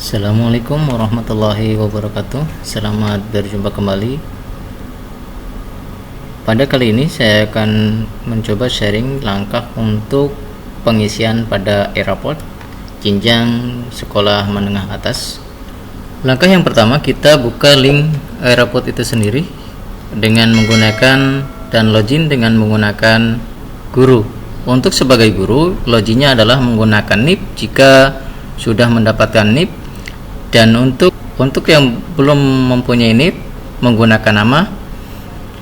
Assalamualaikum warahmatullahi wabarakatuh. Selamat berjumpa kembali. Pada kali ini saya akan mencoba sharing langkah untuk pengisian pada e-raport jenjang sekolah menengah atas. Langkah yang pertama, kita buka link e-raport itu sendiri dengan menggunakan dan login dengan menggunakan guru. Untuk sebagai guru, loginnya adalah menggunakan NIP jika sudah mendapatkan NIP, dan untuk yang belum mempunyai NIP menggunakan nama.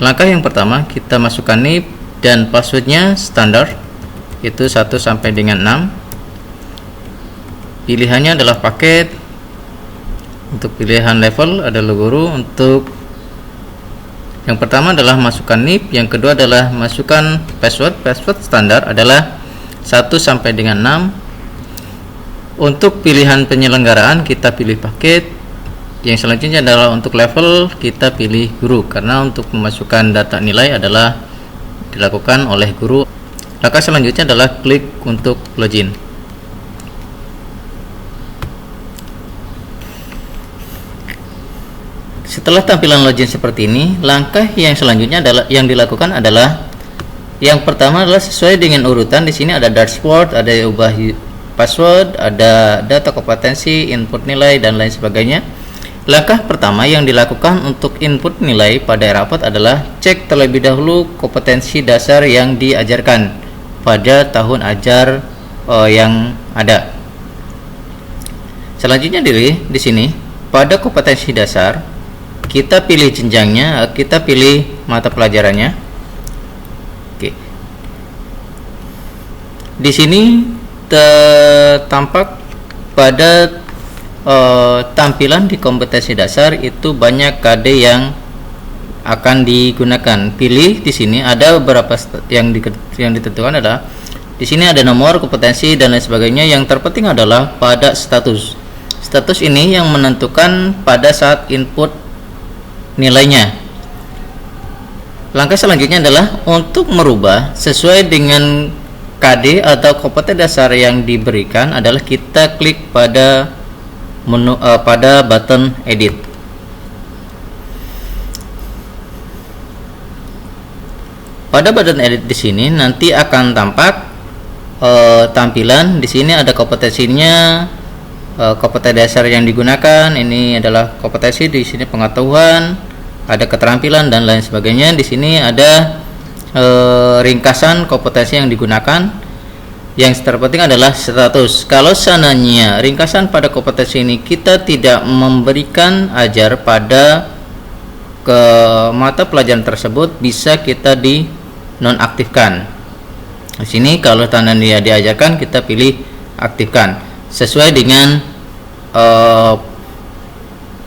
Langkah yang pertama, kita masukkan NIP dan passwordnya standar, itu 1 sampai dengan 6. Pilihannya adalah paket. Untuk pilihan level adalah guru. Untuk yang pertama adalah masukkan NIP, yang kedua adalah masukkan password standar adalah 1 sampai dengan 6. Untuk pilihan penyelenggaraan kita pilih paket. Yang selanjutnya adalah untuk level kita pilih guru, karena untuk memasukkan data nilai adalah dilakukan oleh guru. Langkah selanjutnya adalah klik untuk login. Setelah tampilan login seperti ini, langkah yang selanjutnya adalah yang pertama adalah sesuai dengan urutan. Di sini ada dashboard, ada ubah password, ada data kompetensi, input nilai, dan lain sebagainya. Langkah pertama yang dilakukan untuk input nilai pada rapot adalah cek terlebih dahulu kompetensi dasar yang diajarkan pada tahun ajar yang ada. Selanjutnya di sini pada kompetensi dasar kita pilih jenjangnya, kita pilih mata pelajarannya. Oke. Di sini tampak pada tampilan di kompetensi dasar itu banyak KD yang akan digunakan. Pilih di sini ada beberapa yang ditentukan adalah di sini ada nomor, kompetensi, dan lain sebagainya. Yang terpenting adalah pada status. Status ini yang menentukan pada saat input nilainya. Langkah selanjutnya adalah untuk merubah sesuai dengan KD atau kompetensi dasar yang diberikan adalah kita klik pada menu pada button edit. Pada button edit di sini nanti akan tampak tampilan. Di sini ada kompetensinya, kompetensi dasar yang digunakan. Ini adalah kompetensi, di sini pengetahuan, ada keterampilan, dan lain sebagainya. Di sini ada ringkasan kompetensi yang digunakan. Yang terpenting adalah status. Kalau seandainya ringkasan pada kompetensi ini kita tidak memberikan ajar pada ke mata pelajaran tersebut, bisa kita di nonaktifkan. Di sini kalau tanda dia diajarkan kita pilih aktifkan sesuai dengan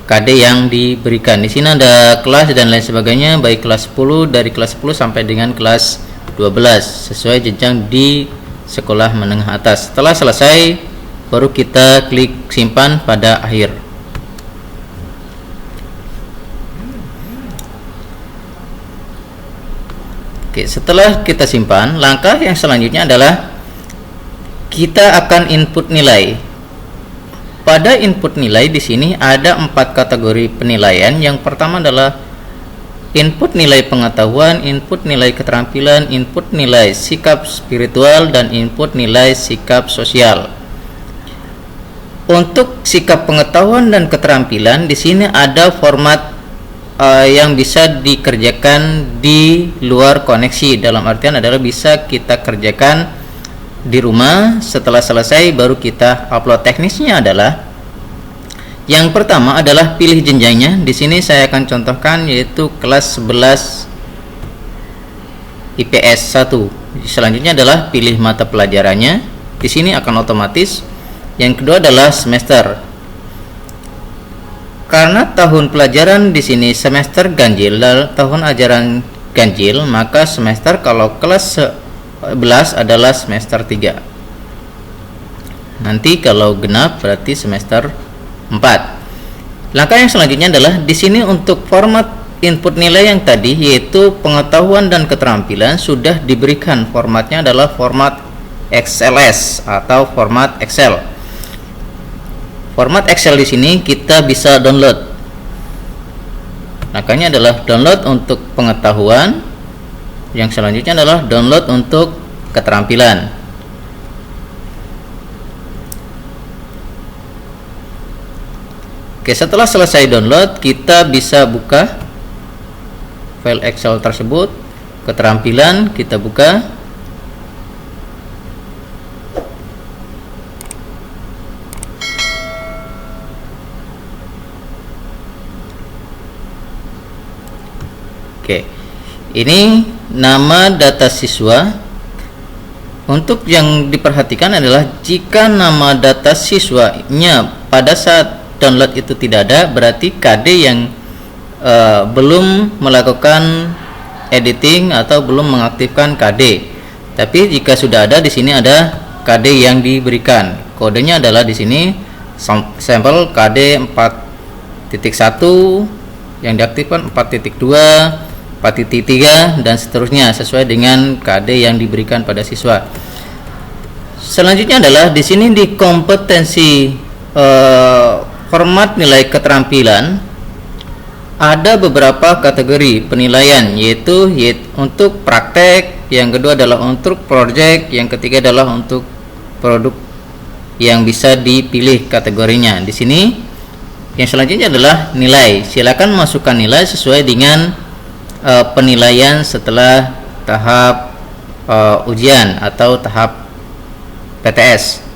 KD yang diberikan. Di sini ada kelas dan lain sebagainya, baik kelas 10 dari kelas 10 sampai dengan kelas 12 sesuai jenjang di sekolah menengah atas. Setelah selesai baru kita klik simpan pada akhir. Oke, setelah kita simpan, langkah yang selanjutnya adalah kita akan input nilai. Pada input nilai di sini ada 4 kategori penilaian. Yang pertama adalah input nilai pengetahuan, input nilai keterampilan, input nilai sikap spiritual, dan input nilai sikap sosial. Untuk sikap pengetahuan dan keterampilan di sini ada format yang bisa dikerjakan di luar koneksi. Dalam artian adalah bisa kita kerjakan di rumah. Setelah selesai baru kita upload. Teknisnya adalah yang pertama adalah pilih jenjangnya. Di sini saya akan contohkan yaitu kelas 11 IPS 1. Selanjutnya adalah pilih mata pelajarannya. Di sini akan otomatis. Yang kedua adalah semester. Karena tahun pelajaran di sini semester ganjil, tahun ajaran ganjil, maka semester kalau kelas 11 adalah semester 3. Nanti kalau genap berarti semester 4. Langkah yang selanjutnya adalah di sini untuk format input nilai yang tadi yaitu pengetahuan dan keterampilan sudah diberikan. Formatnya adalah format XLS atau format Excel. format Excel di sini kita bisa download. Makanya adalah download untuk pengetahuan, yang selanjutnya adalah download untuk keterampilan. Oke, setelah selesai download, kita bisa buka file Excel tersebut. Keterampilan kita buka. Oke, ini nama data siswa. Untuk yang diperhatikan adalah jika nama data siswanya pada saat download itu tidak ada, berarti KD yang belum melakukan editing atau belum mengaktifkan KD. Tapi jika sudah ada, di sini ada KD yang diberikan. Kodenya adalah di sini sampel KD 4.1 yang diaktifkan 4.2, 4.3 dan seterusnya sesuai dengan KD yang diberikan pada siswa. Selanjutnya adalah di sini di kompetensi format nilai keterampilan ada beberapa kategori penilaian, yaitu untuk praktek, yang kedua adalah untuk project, yang ketiga adalah untuk produk yang bisa dipilih kategorinya. Di sini yang selanjutnya adalah nilai. Silakan masukkan nilai sesuai dengan penilaian setelah tahap ujian atau tahap PTS.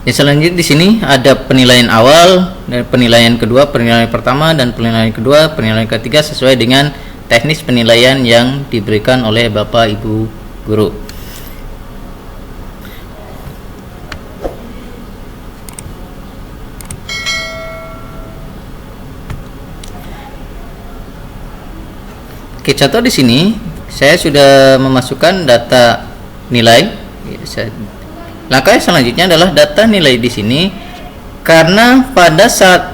Yang selanjutnya di sini ada penilaian awal, dan penilaian kedua, penilaian pertama, dan penilaian kedua, penilaian ketiga sesuai dengan teknis penilaian yang diberikan oleh Bapak Ibu guru. Oke, contoh di sini saya sudah memasukkan data nilai. Langkah selanjutnya adalah data nilai di sini, karena pada saat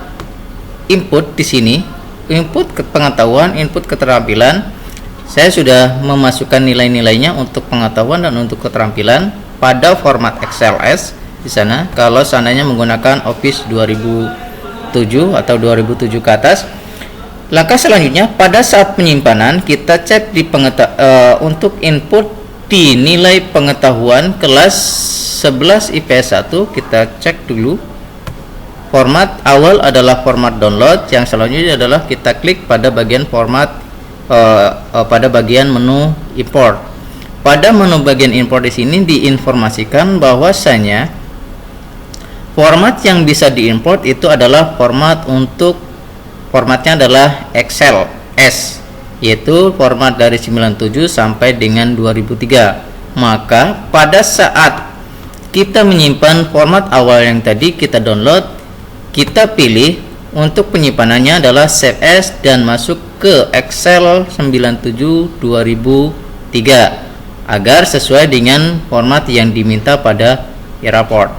input di sini, input pengetahuan, input keterampilan, saya sudah memasukkan nilai-nilainya untuk pengetahuan dan untuk keterampilan pada format XLS di sana. Kalau seandainya menggunakan Office 2007 atau 2007 ke atas. Langkah selanjutnya pada saat penyimpanan kita cek di untuk input di nilai pengetahuan kelas 11 IPS 1, kita cek dulu. Format awal adalah format download, yang selanjutnya adalah kita klik pada bagian format pada bagian menu import. Pada menu bagian import di sini diinformasikan bahwasanya format yang bisa diimport itu adalah formatnya adalah Excel S, yaitu format dari 97 sampai dengan 2003. Maka pada saat kita menyimpan format awal yang tadi kita download, kita pilih untuk penyimpanannya adalah Save As dan masuk ke Excel 97 2003 agar sesuai dengan format yang diminta pada e-report.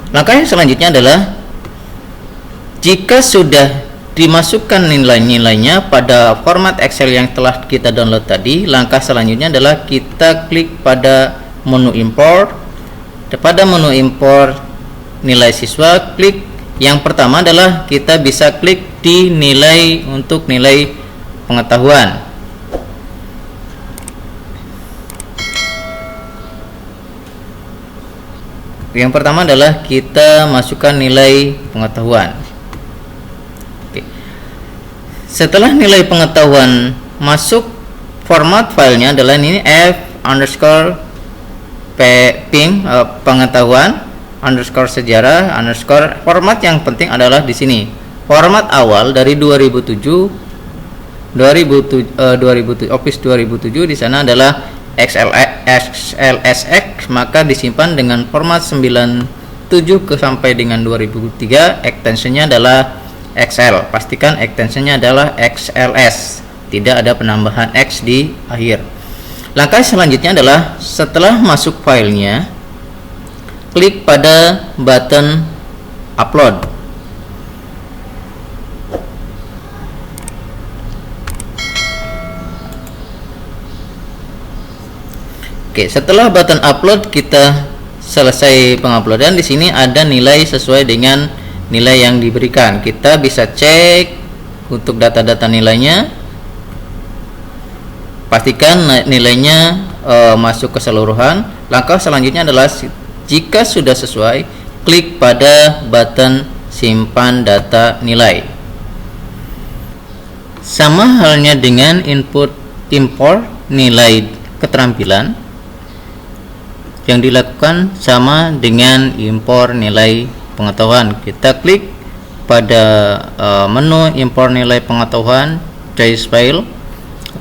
Langkah yang selanjutnya adalah jika sudah dimasukkan nilai-nilainya pada format Excel yang telah kita download tadi, langkah selanjutnya adalah kita klik pada menu import. Pada menu import nilai siswa, klik yang pertama adalah kita bisa klik di nilai untuk nilai pengetahuan. Yang pertama adalah kita masukkan nilai pengetahuan. Oke. Setelah nilai pengetahuan masuk, format filenya adalah ini pengetahuan _sejarah _ format yang penting adalah di sini. Format awal dari 2007 Office 2007 di sana adalah XLSX, maka disimpan dengan format 97 sampai dengan 2003, extensionnya adalah Excel. Pastikan extensionnya adalah XLS, tidak ada penambahan X di akhir. Langkah selanjutnya adalah setelah masuk filenya, klik pada button upload. Oke, setelah button upload kita selesai penguploadan, di sini ada nilai sesuai dengan nilai yang diberikan. Kita bisa cek untuk data-data nilainya, pastikan nilainya masuk keseluruhan. Langkah selanjutnya adalah jika sudah sesuai, klik pada button simpan data nilai. Sama halnya dengan import nilai keterampilan, yang dilakukan sama dengan impor nilai pengetahuan. Kita klik pada menu impor nilai pengetahuan, choose file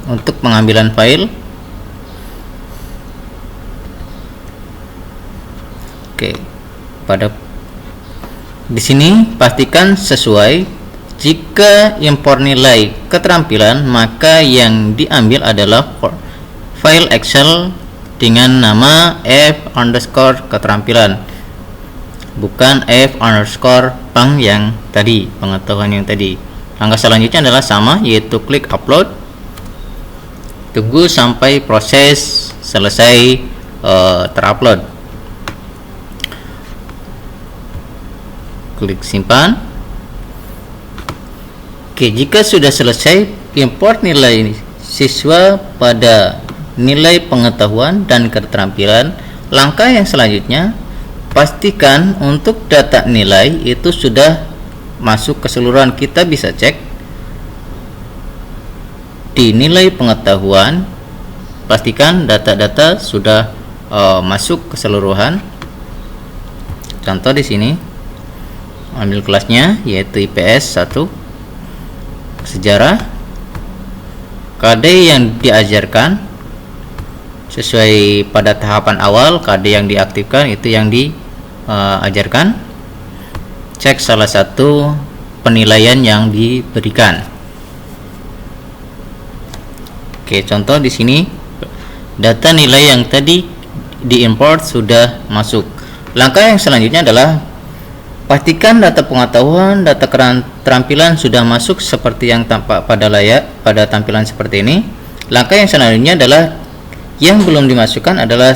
untuk pengambilan file. Oke, di sini pastikan sesuai. Jika impor nilai keterampilan, maka yang diambil adalah file Excel dengan nama f_keterampilan, bukan f_peng yang tadi, pengetahuan yang tadi. Langkah selanjutnya adalah sama, yaitu klik upload. Tunggu sampai proses selesai terupload. Klik simpan. Oke, jika sudah selesai import nilai siswa pada nilai pengetahuan dan keterampilan, langkah yang selanjutnya pastikan untuk data nilai itu sudah masuk keseluruhan. Kita bisa cek di nilai pengetahuan, pastikan data-data sudah masuk keseluruhan. Contoh di sini, ambil kelasnya yaitu IPS 1, sejarah, KD yang diajarkan sesuai pada tahapan awal, KD yang diaktifkan itu yang diajarkan. Cek salah satu penilaian yang diberikan. Oke, contoh di sini data nilai yang tadi diimport sudah masuk. Langkah yang selanjutnya adalah pastikan data pengetahuan, data keterampilan sudah masuk seperti yang tampak pada layar pada tampilan seperti ini. Langkah yang selanjutnya adalah yang belum dimasukkan adalah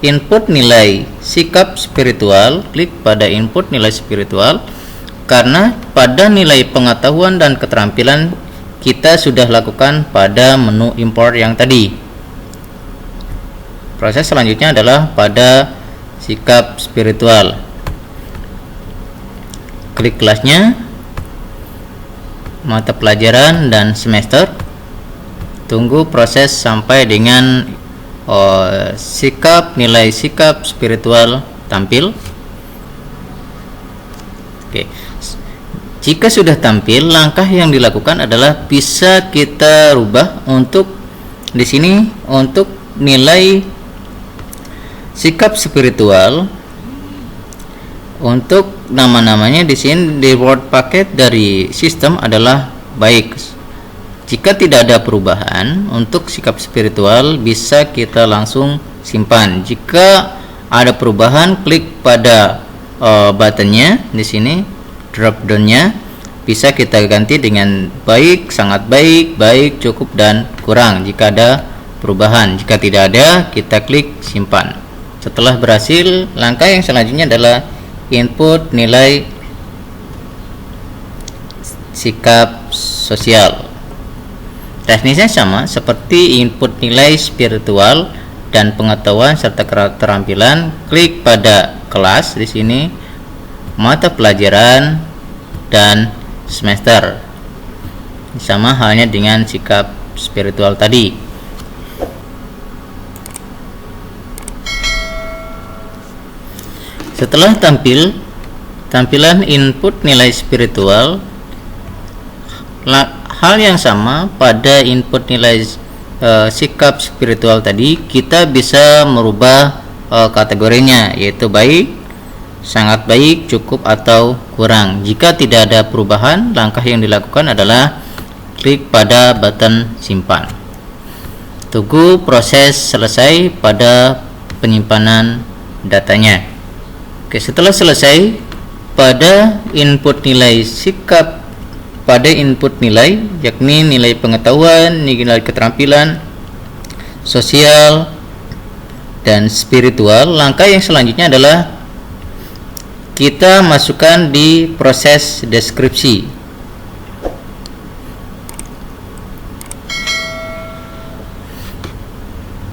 input nilai sikap spiritual. Klik pada input nilai spiritual karena pada nilai pengetahuan dan keterampilan kita sudah lakukan pada menu import yang tadi. Proses selanjutnya adalah pada sikap spiritual. Klik kelasnya, mata pelajaran dan semester. Tunggu proses sampai dengan nilai sikap spiritual tampil. Oke. Jika sudah tampil, langkah yang dilakukan adalah bisa kita rubah untuk di sini untuk nilai sikap spiritual. Untuk nama-namanya di sini di word packet dari sistem adalah baik. Jika tidak ada perubahan untuk sikap spiritual, bisa kita langsung simpan. Jika ada perubahan, klik pada buttonnya di sini, drop downnya, bisa kita ganti dengan baik, sangat baik, baik, cukup, dan kurang. Jika ada perubahan, jika tidak ada, kita klik simpan. Setelah berhasil, langkah yang selanjutnya adalah input nilai sikap sosial. Teknisnya sama seperti input nilai spiritual dan pengetahuan serta keterampilan. Klik pada kelas di sini, mata pelajaran dan semester. Sama halnya dengan sikap spiritual tadi. Setelah tampilan input nilai spiritual, hal yang sama pada input nilai sikap spiritual tadi, kita bisa merubah kategorinya, yaitu baik, sangat baik, cukup, atau kurang. Jika tidak ada perubahan, langkah yang dilakukan adalah klik pada button simpan. Tunggu proses selesai pada penyimpanan datanya. Oke, setelah selesai pada input nilai sikap, pada input nilai yakni nilai pengetahuan, nilai keterampilan, sosial, dan spiritual, langkah yang selanjutnya adalah kita masukkan di proses deskripsi.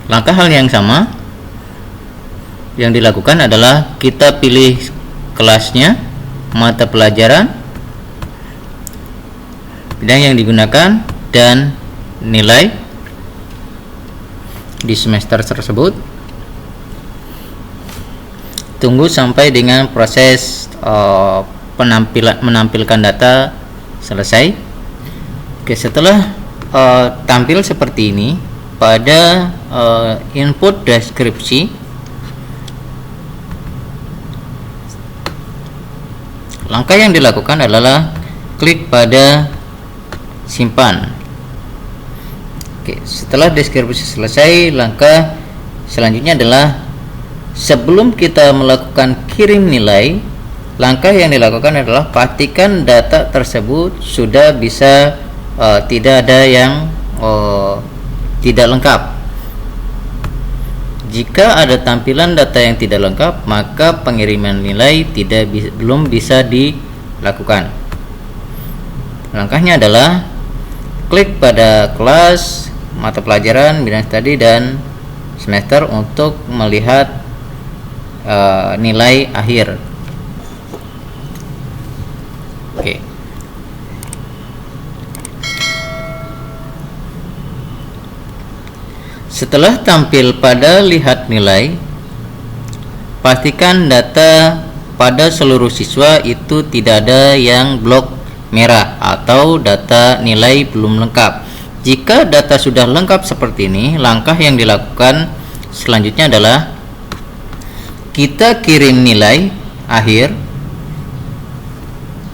Langkah hal yang sama yang dilakukan adalah kita pilih kelasnya, mata pelajaran, bidang yang digunakan, dan nilai di semester tersebut. Tunggu sampai dengan proses menampilkan data selesai. Oke, setelah tampil seperti ini pada input deskripsi, langkah yang dilakukan adalah klik pada simpan. Oke, setelah deskripsi selesai, langkah selanjutnya adalah sebelum kita melakukan kirim nilai, langkah yang dilakukan adalah pastikan data tersebut sudah bisa tidak ada yang tidak lengkap. Jika ada tampilan data yang tidak lengkap, maka pengiriman nilai belum bisa dilakukan. Langkahnya adalah klik pada kelas, mata pelajaran, bidang studi, dan semester untuk melihat nilai akhir. Oke. Setelah tampil pada lihat nilai, pastikan data pada seluruh siswa itu tidak ada yang blok merah atau data nilai belum lengkap. Jika data sudah lengkap seperti ini, langkah yang dilakukan selanjutnya adalah kita kirim nilai akhir.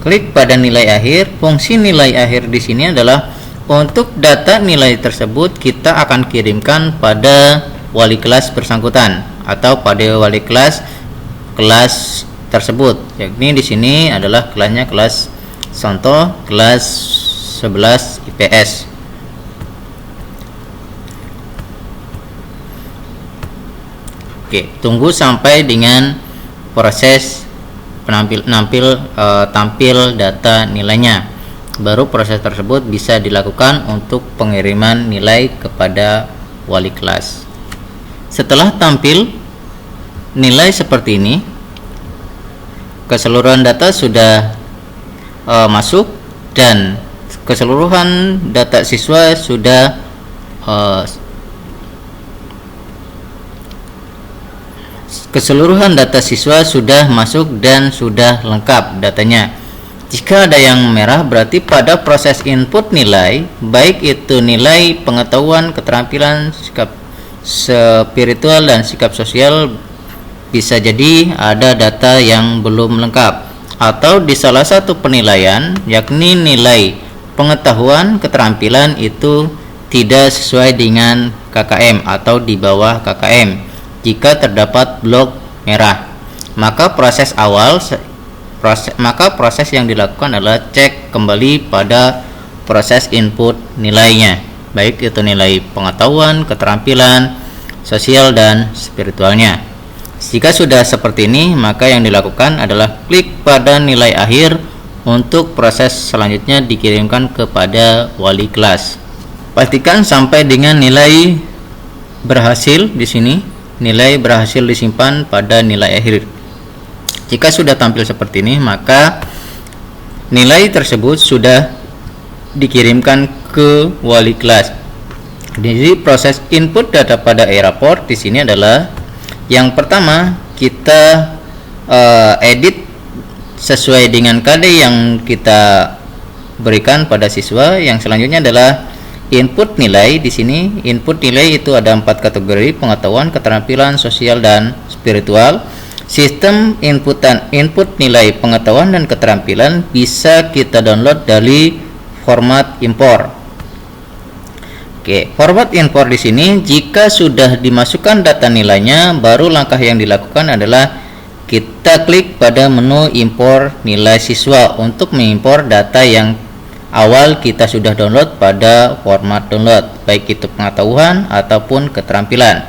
Klik pada nilai akhir. Fungsi nilai akhir di sini adalah untuk data nilai tersebut kita akan kirimkan pada wali kelas bersangkutan atau pada wali kelas tersebut. Yakni di sini adalah kelasnya kelas contoh kelas 11 IPS. Oke, tunggu sampai dengan proses tampil data nilainya. Baru proses tersebut bisa dilakukan untuk pengiriman nilai kepada wali kelas. Setelah tampil nilai seperti ini, keseluruhan data sudah masuk dan keseluruhan data siswa sudah masuk dan sudah lengkap datanya. Jika ada yang merah, berarti pada proses input nilai, baik itu nilai pengetahuan, keterampilan, sikap spiritual, dan sikap sosial, bisa jadi ada data yang belum lengkap. Atau di salah satu penilaian, yakni nilai pengetahuan, keterampilan itu tidak sesuai dengan KKM atau di bawah KKM. Jika terdapat blok merah, maka proses yang dilakukan adalah cek kembali pada proses input nilainya, baik itu nilai pengetahuan, keterampilan, sosial, dan spiritualnya. Jika sudah seperti ini, maka yang dilakukan adalah klik pada nilai akhir untuk proses selanjutnya dikirimkan kepada wali kelas. Pastikan sampai dengan nilai berhasil di sini, nilai berhasil disimpan pada nilai akhir. Jika sudah tampil seperti ini, maka nilai tersebut sudah dikirimkan ke wali kelas. Jadi proses input data pada e-raport di sini adalah yang pertama kita edit sesuai dengan KD yang kita berikan pada siswa. Yang selanjutnya adalah input nilai. Di sini input nilai itu ada 4 kategori: pengetahuan, keterampilan, sosial, dan spiritual. Sistem input nilai pengetahuan dan keterampilan bisa kita download dari format impor. Oke, format impor di sini jika sudah dimasukkan data nilainya, baru langkah yang dilakukan adalah kita klik pada menu impor nilai siswa untuk mengimpor data yang awal kita sudah download pada format download, baik itu pengetahuan ataupun keterampilan.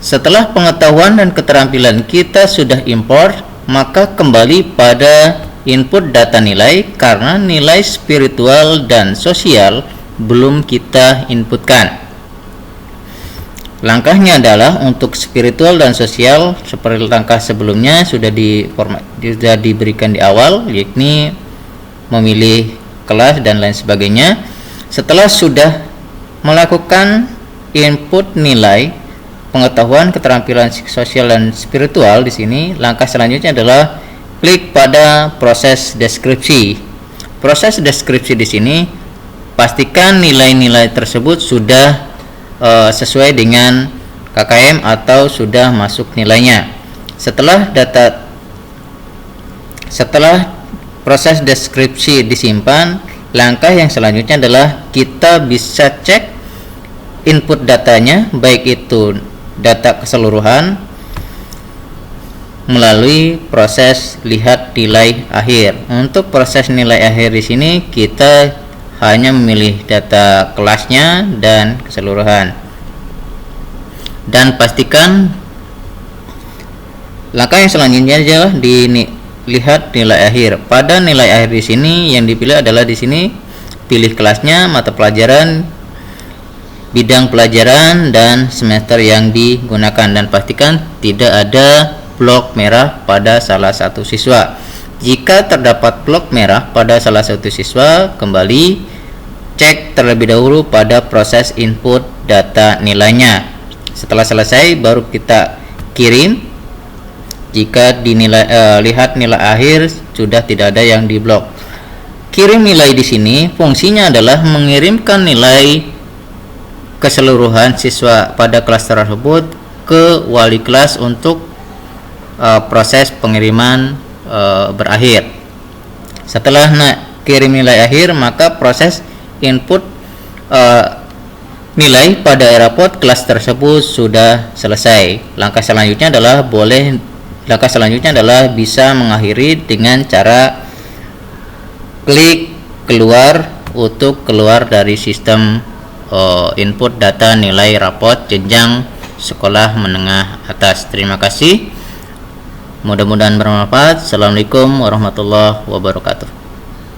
Setelah pengetahuan dan keterampilan kita sudah import, maka kembali pada input data nilai karena nilai spiritual dan sosial belum kita inputkan. Langkahnya adalah untuk spiritual dan sosial seperti langkah sebelumnya sudah diberikan di awal, yakni memilih kelas dan lain sebagainya. Setelah sudah melakukan input nilai, pengetahuan, keterampilan sosial dan spiritual di sini, langkah selanjutnya adalah klik pada proses deskripsi. Proses deskripsi di sini pastikan nilai-nilai tersebut sudah sesuai dengan KKM atau sudah masuk nilainya. Setelah proses deskripsi disimpan, langkah yang selanjutnya adalah kita bisa cek input datanya, baik itu data keseluruhan melalui proses lihat nilai akhir. Untuk proses nilai akhir di sini kita hanya memilih data kelasnya dan keseluruhan. Dan pastikan langkah yang selanjutnya adalah lihat nilai akhir. Pada nilai akhir di sini yang dipilih adalah di sini pilih kelasnya, mata pelajaran, bidang pelajaran, dan semester yang digunakan, dan pastikan tidak ada blok merah pada salah satu siswa. Jika terdapat blok merah pada salah satu siswa, kembali cek terlebih dahulu pada proses input data nilainya. Setelah selesai baru kita kirim. Jika lihat nilai akhir sudah tidak ada yang diblok. Kirim nilai di sini fungsinya adalah mengirimkan nilai keseluruhan siswa pada kelas tersebut ke wali kelas untuk proses pengiriman berakhir. Setelah kirim nilai akhir, maka proses input nilai pada rapot kelas tersebut sudah selesai. Langkah selanjutnya adalah bisa mengakhiri dengan cara klik keluar untuk keluar dari sistem input data nilai rapot jenjang sekolah menengah atas. Terima kasih. Mudah-mudahan bermanfaat. Assalamualaikum warahmatullahi wabarakatuh.